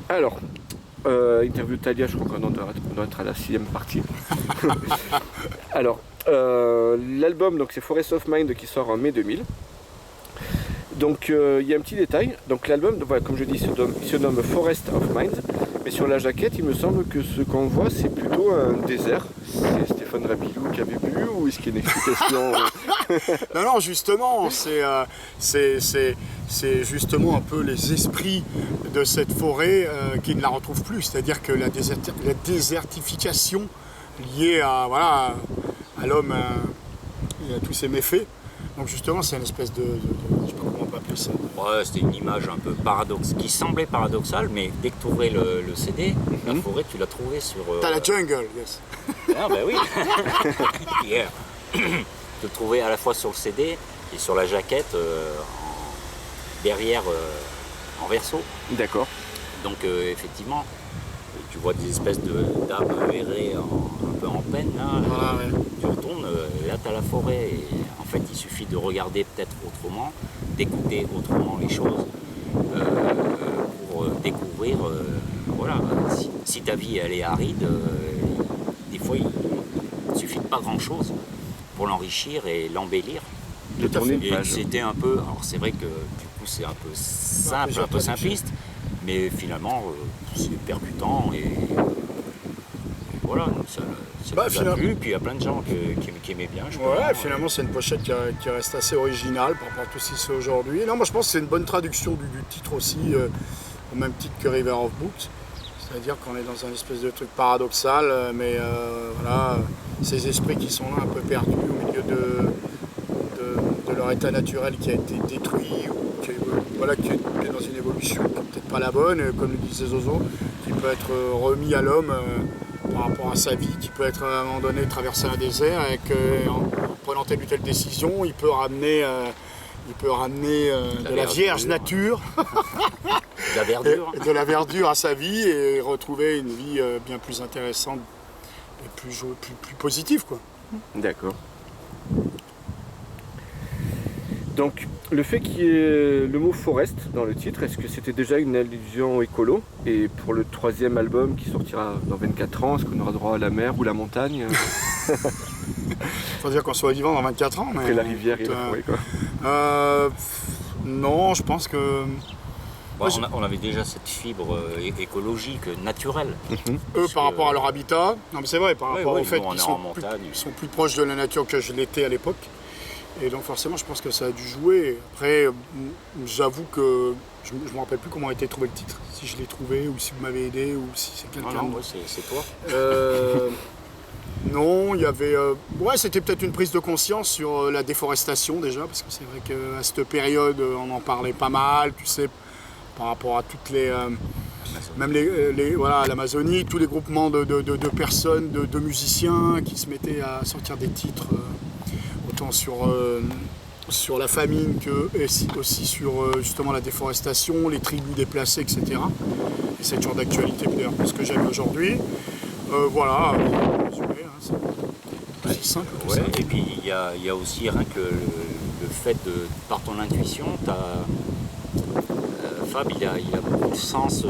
Alors, interview de Talia, je crois qu'on doit être à la 6e partie. Alors, l'album, donc c'est Forest of Mind qui sort en mai 2000. Donc il y a un petit détail, donc l'album, voilà, comme je dis, il se nomme Forest of Mind, mais sur la jaquette, il me semble que ce qu'on voit, c'est plutôt un désert. C'est Stéphane Rapilou qui avait bu, ou est-ce qu'il y a une explication Non, justement, c'est justement un peu les esprits de cette forêt qui ne la retrouvent plus, c'est-à-dire que la désertification liée à l'homme et à tous ses méfaits. Donc justement, c'est une espèce de je sais pas comment on peut appeler ça. Ouais, c'était une image un peu qui semblait paradoxale, mais dès que tu ouvrais le CD, la forêt, tu l'as trouvée sur... T'as la jungle, yes. Ah ben oui. Yeah. Tu le trouvais à la fois sur le CD et sur la jaquette, derrière, en verso. D'accord. Donc effectivement, tu vois des espèces d'arbres errés un peu en peine, là. Voilà, ouais. Tu retournes, là tu as la forêt. Et en fait, il suffit de regarder peut-être autrement, d'écouter autrement les choses pour découvrir. Voilà, si ta vie elle est aride, des fois il suffit de pas grand-chose pour l'enrichir et l'embellir. De tourner une Et page. c'était un peu, alors c'est vrai que du coup c'est un peu simple, un peu simpliste, mais finalement c'est percutant et voilà, donc ça nous a finalement. plu. Puis il y a plein de gens qui aimaient bien. Je crois. Ouais, finalement, c'est une pochette qui reste assez originale par rapport à tout ce qui se fait aujourd'hui. Non, moi je pense que c'est une bonne traduction du titre aussi, au même titre que River of Books. C'est-à-dire qu'on est dans un espèce de truc paradoxal, mais voilà, ces esprits qui sont là un peu perdus au milieu de leur état naturel qui a été détruit, ou qui est dans une évolution qui n'est peut-être pas la bonne, comme le disait Zozo, qui peut être remis à l'homme par rapport à sa vie, qui peut être à un moment donné traverser un désert et qu'en prenant telle ou telle décision, il peut ramener de la vierge nature, de la verdure à sa vie et retrouver une vie bien plus intéressante et plus positive, quoi. D'accord. Donc, le fait qu'il y ait le mot forest dans le titre, est-ce que c'était déjà une allusion écolo? Et pour le 3e album qui sortira dans 24 ans, est-ce qu'on aura droit à la mer ou la montagne? Faut dire qu'on soit vivant dans 24 ans. Mais Après la rivière et la forêt, quoi. Non, je pense que... Bon, on avait déjà cette fibre écologique, naturelle. Par rapport à leur habitat, non mais c'est vrai, par rapport au fait nous, qu'ils sont plus proches de la nature que je l'étais à l'époque. Et donc forcément, je pense que ça a dû jouer. Après, j'avoue que je ne me rappelle plus comment a été trouvé le titre. Si je l'ai trouvé, ou si vous m'avez aidé, ou si c'est quelqu'un. Non, c'est toi. Non, il y avait... ouais, c'était peut-être une prise de conscience sur la déforestation déjà, parce que c'est vrai qu'à cette période, on en parlait pas mal, tu sais, par rapport à toutes les... même voilà, l'Amazonie, tous les groupements de personnes, de musiciens qui se mettaient à sortir des titres, autant sur la famine que aussi sur justement la déforestation, les tribus déplacées, etc. Et c'est le genre d'actualité d'ailleurs ce que j'aime aujourd'hui. Voilà, résumé, hein, c'est simple que ça. Et puis il y a aussi rien que le fait par ton intuition, Fab il a beaucoup de sens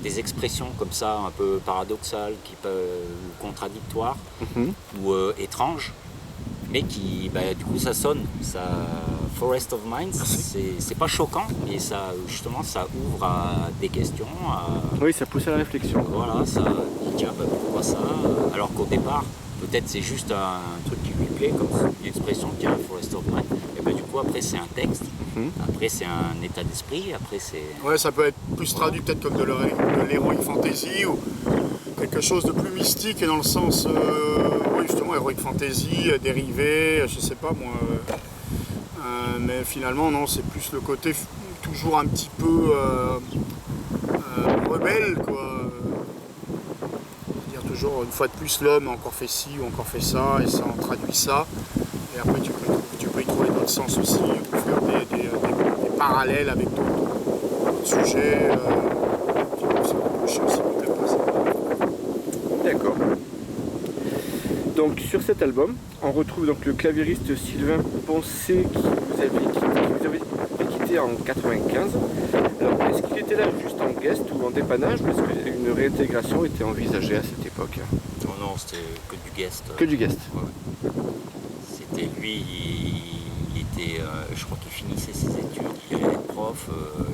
des expressions comme ça, un peu paradoxales, qui peuvent contradictoires ou étranges, mais qui du coup ça sonne, ça Forest of Minds, c'est pas choquant, et ça justement ça ouvre à des questions. Oui, ça pousse à la réflexion. Voilà, ça dit tiens pourquoi ça, alors qu'au départ peut-être c'est juste un truc qui lui plaît, comme une expression tiens Forest of Mind, et du coup après c'est un texte, après c'est un état d'esprit, après c'est... Ouais, ça peut être plus traduit peut-être comme de l'heroic fantasy ou quelque chose de plus mystique, et dans le sens oui justement heroic fantasy, dérivé, je sais pas moi, mais finalement non, c'est plus le côté toujours un petit peu rebelle, quoi. C'est-à-dire toujours une fois de plus l'homme a encore fait ci ou encore fait ça, et ça en traduit ça, et après tu peux y trouver d'autres sens aussi, ou faire des parallèles avec d'autres sujets qui peuvent se rapprocher aussi peut-être. D'accord. Donc sur cet album, on retrouve donc le claviériste Sylvain Poncet qui vous avait quitté réédité en 95. Alors, est-ce qu'il était là juste en guest ou en dépannage, ou est-ce qu'une réintégration était envisagée à cette époque? Non, c'était que du guest. Que du guest. Ouais. C'était lui, il était, je crois qu'il finissait ses études, il allait être prof,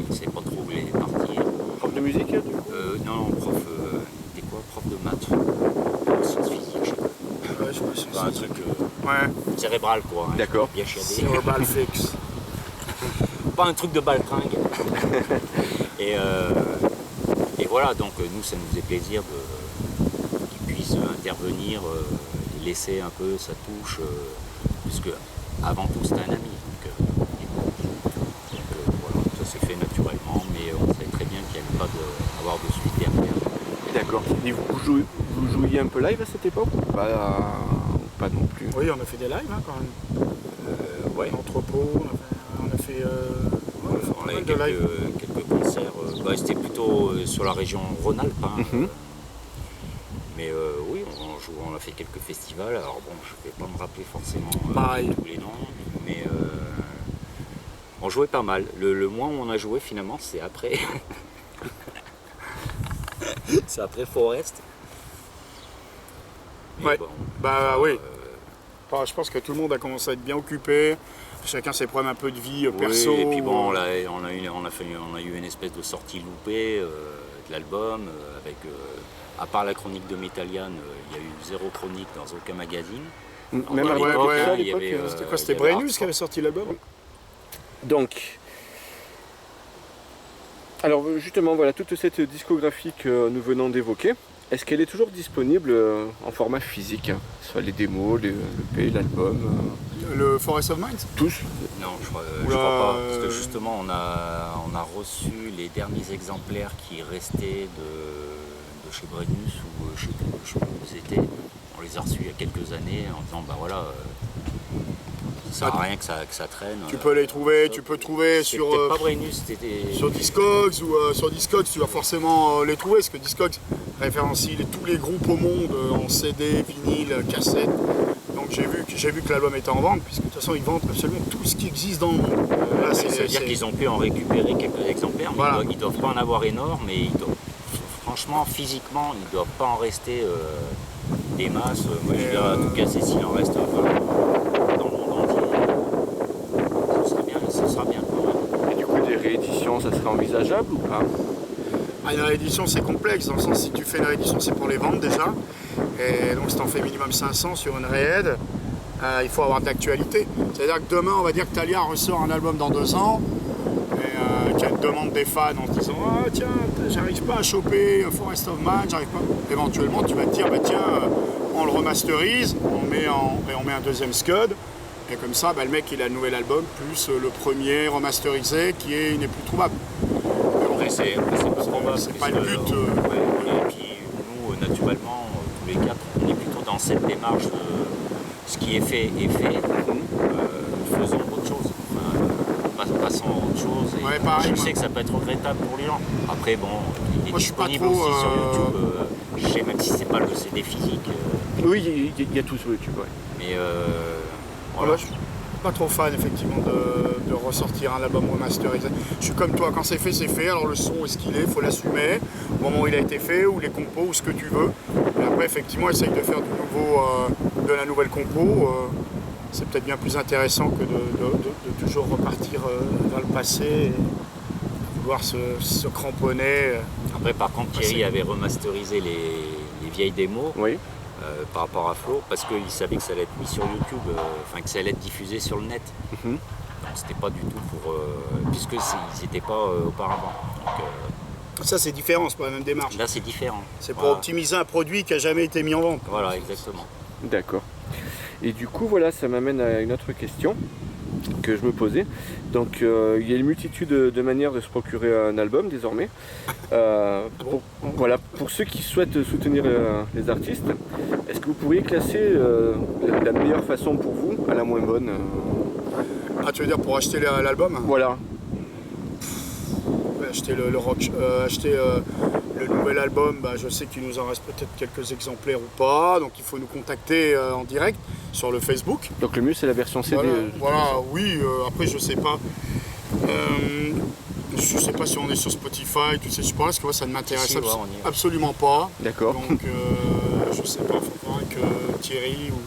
il ne savait pas trop où il allait partir. Prof de musique, du coup? Non, prof, il était quoi? Prof de maths, sciences physiques, je sais pas. Ouais, je sais pas, Enfin, un truc Ouais, cérébral, quoi. Hein, D'accord. bien chiadé. cerebral fix. Pas un truc de baltringue. et voilà, donc nous, ça nous faisait plaisir qu'il puisse intervenir, laisser un peu sa touche, puisque avant tout c'était un ami. Donc, voilà, ça s'est fait naturellement, mais on savait très bien qu'il n'y allait pas avoir de suite derrière. D'accord. Et vous jouiez un peu live à cette époque ou pas non plus? Oui, on a fait des lives quand même. Ouais. L'entrepôt, on a fait On avait quelques concerts. C'était plutôt sur la région Rhône-Alpes. Hein, mais oui, on a fait quelques festivals. Alors bon, je ne vais pas me rappeler forcément tous les noms, mais on jouait pas mal. Le moins où on a joué finalement, c'est après. C'est après Forest. Mais ouais. Bon, oui. Je pense que tout le monde a commencé à être bien occupé. Chacun ses problèmes un peu de vie perso. Oui, et puis bon, on a eu une espèce de sortie loupée de l'album avec, à part la chronique de Metalian, il y a eu 0 chronique dans aucun magazine. Même à l'époque, c'était quoi? C'était Brennus qui avait sorti l'album? Donc, alors justement, voilà, toute cette discographie que nous venons d'évoquer, est-ce qu'elle est toujours disponible en format physique, hein, soit les démos, l'EP, l'album Le Forest of Mind? Tous? Non, je crois pas, parce que justement on a reçu les derniers exemplaires qui restaient de chez Brennus, ou je sais plus où c'était. On les a reçus il y a quelques années en disant bah voilà, ça sert à rien que ça traîne. Tu peux les trouver, tu peux trouver sur pas Brennus, c'était sur Discogs, ou sur Discogs tu vas forcément les trouver, parce que Discogs référencie tous les groupes au monde en CD, vinyle, cassette. Donc j'ai vu que l'album était en vente, puisque de toute façon ils vendent absolument tout ce qui existe dans le monde. Là, ça veut dire qu'ils ont pu en récupérer quelques exemplaires, mais voilà. Ils doivent pas en avoir énorme, mais franchement, physiquement, ils doivent pas en rester des masses. Moi je dirais à tout casser s'il en reste 20 dans le monde entier. Ce sera bien quand même. Et du coup, des rééditions, ça serait envisageable ou pas? Une réédition c'est complexe, dans le sens si tu fais une réédition c'est pour les vendre déjà. Et donc si tu en fais minimum 500 sur une rééd, il faut avoir de l'actualité. C'est-à-dire que demain on va dire que Thalia ressort un album dans 2 ans, et qu'il y a une demande des fans en se disant ah tiens, j'arrive pas à choper Forest of Mind, j'arrive pas. Éventuellement tu vas te dire bah tiens, on le remasterise, on met un deuxième scud, et comme ça le mec il a le nouvel album plus le premier remasterisé qui n'est plus trouvable. Après c'est pas probable. C'est pas le but. Et puis nous naturellement tous les 4 on est plutôt dans cette démarche de ce qui est fait est fait. Faisons autre chose. Passons à autre chose. Et Ouais, pareil, je sais que ça peut être regrettable pour les gens. Après bon, il est Moi, je suis pas disponible trop, aussi sur YouTube. Je sais même si c'est pas le CD physique. Oui, il y a tout sur YouTube, ouais. Mais Voilà, je suis pas trop fan effectivement de ressortir un album remasterisé. Je suis comme toi, quand c'est fait, alors le son est ce qu'il est, il faut l'assumer, au moment où il a été fait, ou les compos, ou ce que tu veux. Et après effectivement essaye de faire de la nouvelle compo. C'est peut-être bien plus intéressant que de toujours repartir vers le passé et vouloir se cramponner. après par contre Thierry avait remasterisé les vieilles démos. Oui. Par rapport à Flo, parce qu'il savait que ça allait être mis sur YouTube, que ça allait être diffusé sur le net. Donc c'était pas du tout pour... puisque ils n'étaient pas auparavant. Donc, Ça c'est différent, c'est pas la même démarche. là c'est différent. C'est pour optimiser un produit qui n'a jamais été mis en vente. Voilà, exactement. D'accord. Et du coup, voilà, ça m'amène à une autre question que je me posais. Donc, il y a une multitude de manières de se procurer un album désormais. Pour ceux qui souhaitent soutenir les artistes, est-ce que vous pourriez classer la meilleure façon pour vous à la moins bonne Ah, tu veux dire pour acheter l'album? Voilà. Acheter le rock, acheter le nouvel album, je sais qu'il nous en reste peut-être quelques exemplaires ou pas, donc il faut nous contacter en direct sur le Facebook. Donc le mieux c'est la version CD. Voilà, oui, après je sais pas. Je sais pas si on est sur Spotify, tous ces supports, parce que moi ça ne m'intéresse Si, ouais, on y est. absolument pas. D'accord. Donc je sais pas, faut voir que Thierry ou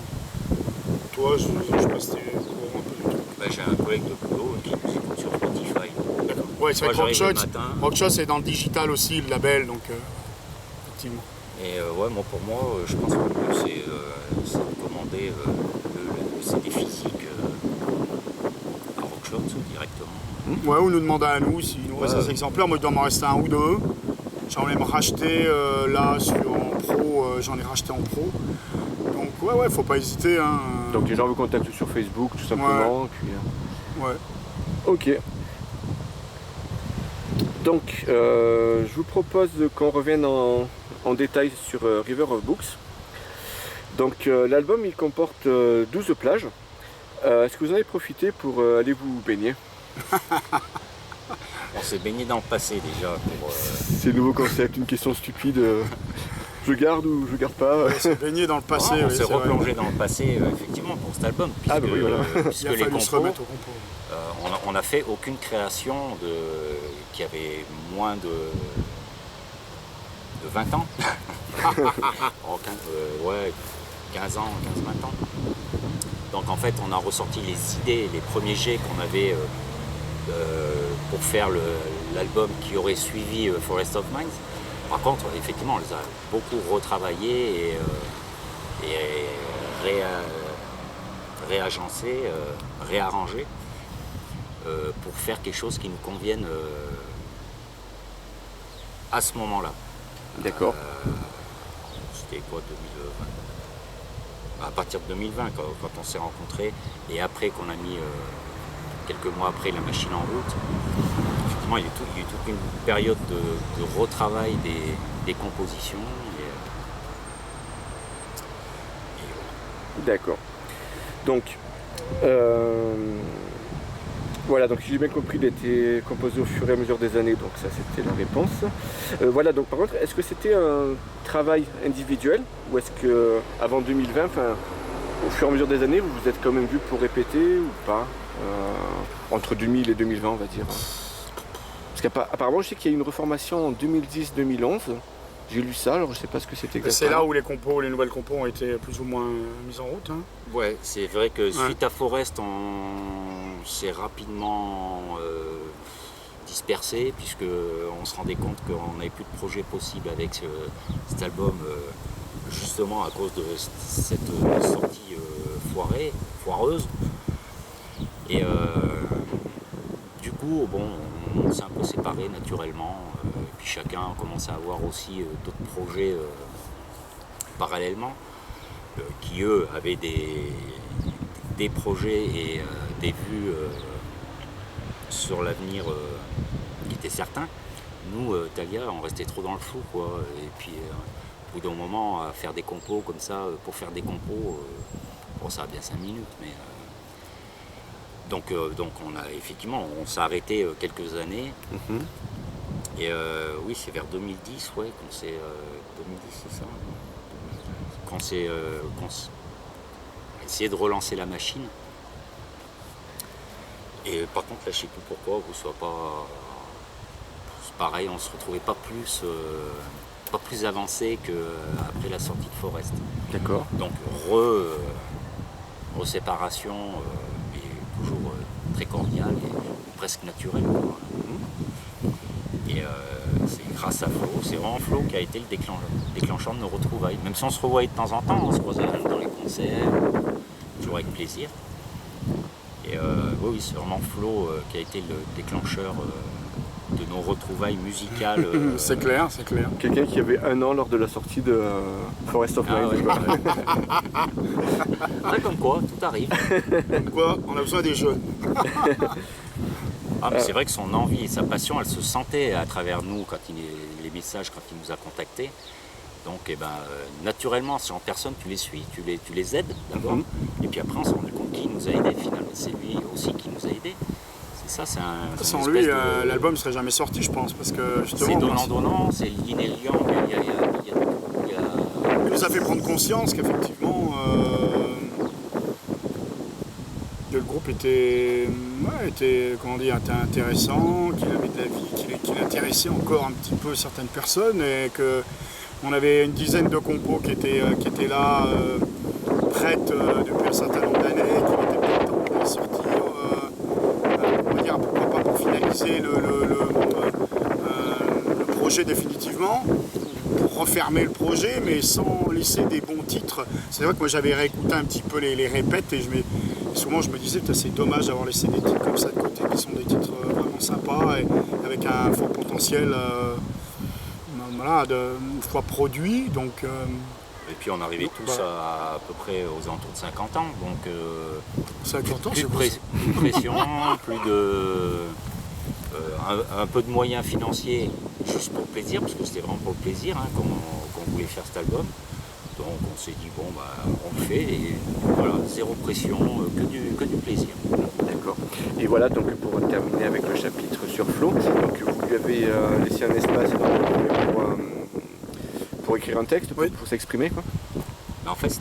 toi, je sais pas si t'es au courant un peu du truc. Bah, j'ai un collègue de boulot qui nous écoute sur Spotify. D'accord. Ouais, c'est vrai Moi, que j'arrive Rockshot, le matin. Rockshot c'est dans le digital aussi, le label, donc effectivement. Et ouais, moi pour moi, je pense que le mieux c'est de commander le CD physique à Rockshop directement. Ouais, ou nous demander à nous s'il nous reste Ouais. des exemplaires. Moi, il doit m'en rester un ou deux. J'en ai racheté là en pro, j'en ai racheté en pro. Donc, ouais, faut pas hésiter. Hein. Donc les gens vous contactent sur Facebook tout simplement. Puis, Ouais. ok. Donc je vous propose qu'on revienne en détail sur River of Books. Donc l'album il comporte 12 plages. Est-ce que vous en avez profité pour aller vous baigner? On s'est baigné dans le passé déjà pour. C'est le nouveau concept, une question stupide. Je garde ou je garde pas? On s'est baigné dans le passé. on oui, s'est c'est vrai. replongé dans le passé effectivement pour cet album puisque, Ah, bah oui, voilà. puisque Il a les fallu se compos, remettre au compo. on n'a fait aucune création qui avait moins de 20 ans. Oh, 15 ans, 15-20 ans. Donc en fait, on a ressorti les idées, les premiers jets qu'on avait pour faire l'album qui aurait suivi Forest of Minds. Par contre, effectivement, on les a beaucoup retravaillés et réagencés, réarrangés pour faire quelque chose qui nous convienne à ce moment-là. D'accord. C'était quoi, 2020? À partir de 2020, quand on s'est rencontrés, et après qu'on a mis quelques mois après la machine en route, effectivement, il y a eu toute une période de retravail des compositions. Et voilà. D'accord. Donc, voilà, donc si j'ai bien compris, il a été composé au fur et à mesure des années, donc ça c'était la réponse. Voilà, donc par contre, est-ce que c'était un travail individuel ou est-ce que avant 2020, enfin, au fur et à mesure des années, vous vous êtes quand même vu pour répéter ou pas entre 2000 et 2020, on va dire. Parce qu'apparemment, je sais qu'il y a eu une reformation en 2010-2011. J'ai lu ça, alors je sais pas ce que c'était exactement. C'est là où les nouvelles compos ont été plus ou moins mises en route. Hein. Ouais, c'est vrai que suite à Forest, on s'est rapidement dispersé puisqu'on se rendait compte qu'on n'avait plus de projet possible avec cet album, justement à cause de cette sortie foireuse. Et du coup, bon, on s'est un peu séparés naturellement. Puis chacun a commencé à avoir aussi d'autres projets parallèlement, qui eux avaient des projets et des vues sur l'avenir qui étaient certains. Nous, Thalia, on restait trop dans le flou, quoi. Et puis, au bout d'un moment, à faire des compos comme ça, pour faire des compos, bon, ça a bien 5 minutes, mais... Donc on s'est arrêté quelques années. Et oui, c'est vers 2010, ouais, qu'on s'est... 2010, c'est ça, qu'on s'est essayé de relancer la machine. Et par contre, là, je sais plus pourquoi, vous soyez pas... C'est pareil, on se retrouvait pas plus avancé qu'après la sortie de Forest. D'accord. Donc, séparation, mais toujours très cordiale et presque naturelle. Et c'est grâce à Flo, c'est vraiment Flo qui a été le déclencheur de nos retrouvailles. Même si on se revoyait de temps en temps, on se croisait même dans les concerts, toujours avec plaisir. Et oui, c'est vraiment Flo qui a été le déclencheur de nos retrouvailles musicales. C'est clair, c'est clair. Quelqu'un qui avait 1 an lors de la sortie de Forest of Minds. Ouais. Comme quoi, tout arrive. Comme quoi, on a besoin des jeunes. Ah, mais c'est vrai que son envie et sa passion, elle se sentait à travers nous, les messages, quand il nous a contactés. Donc, eh ben, naturellement, si en personne, tu les suis, tu les aides d'abord. Et puis après, on s'est rendu compte qu'il nous a aidés finalement. C'est lui aussi qui nous a aidés. C'est ça, c'est un. Sans lui, l'album ne serait jamais sorti, je pense. Parce que justement. C'est donnant-donnant, c'est yin et le yang. Il nous a fait prendre conscience qu'effectivement. Que le groupe était comment dire, était intéressant, qu'il avait de la vie, qu'il intéressait encore un petit peu certaines personnes et qu'on avait une dizaine de compos qui étaient là, prêtes depuis un certain nombre d'années, qui étaient peut-être temps de les sortir, on va dire pourquoi pas pour finaliser le projet définitivement, pour refermer le projet, mais sans laisser des bons titres. C'est vrai que moi j'avais réécouté un petit peu les répètes et souvent je me disais que c'est dommage d'avoir laissé des titres comme ça de côté, qui sont des titres vraiment sympas et avec un fort potentiel voilà, une fois produit. Donc, et puis on arrivait tous à peu près aux alentours de 50 ans, donc 50 ans, plus de pression, plus de... un peu de moyens financiers juste pour le plaisir, parce que c'était vraiment pour le plaisir hein, qu'on voulait faire cet album. Donc on s'est dit bon bah on le fait et voilà, zéro pression, que du plaisir. D'accord. Et voilà donc pour terminer avec le chapitre sur Flo, donc vous lui avez laissé un espace pour écrire un texte, pour s'exprimer quoi. Mais en fait